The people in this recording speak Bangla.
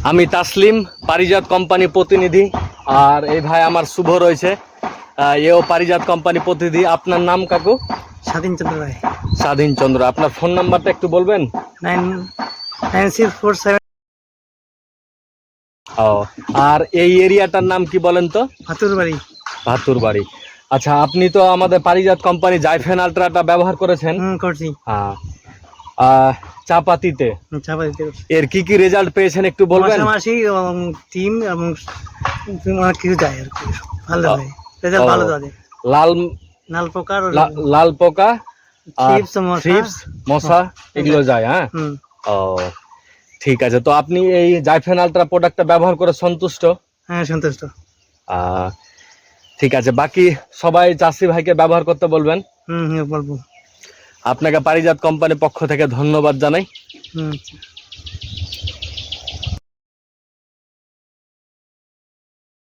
আমি তাসলিম, পারিজাত কোম্পানি প্রতিনিধি। আর এই ভাই আমার শুভ রয়েছে, এও পারিজাত কোম্পানি প্রতিনিধি। আপনার নাম কাকু? স্বাধীন চন্দ্র রায়। স্বাধীন চন্দ্র। আপনার ফোন নাম্বারটা একটু বলবেন? 99647। ও, আর এই এরিয়াটার নাম কি বলেন তো? ভাতুর বাড়ি। ভাতুর বাড়ি। আচ্ছা, আপনি তো আমাদের পারিজাত কোম্পানি জাইফেন আলট্রাটা ব্যবহার করেছেন। করছি। হ্যাঁ। চা পাতিতে চাপাতিতে এর কি কি রেজাল্ট পেয়েছেন একটু বলবেন? মাসামাসি টিম এবং কিছু যায় আর কি, ভালো হয়, রেজাল্ট ভালো যায়। লাল লাল পোকার লাল পোকা, থ্রিপস মশা এগুলো যায়। হ্যাঁ। ও, ঠিক আছে। তো আপনি এই জাইফেন আলট্রা প্রোডাক্টটা ব্যবহার করে সন্তুষ্ট? হ্যাঁ, সন্তুষ্ট। ঠিক আছে, বাকি সবাই চাষি ভাইকে ব্যবহার করতে বলবেন। বলবো। আপনাকে পারিজাত কোম্পানির পক্ষ থেকে ধন্যবাদ জানাই।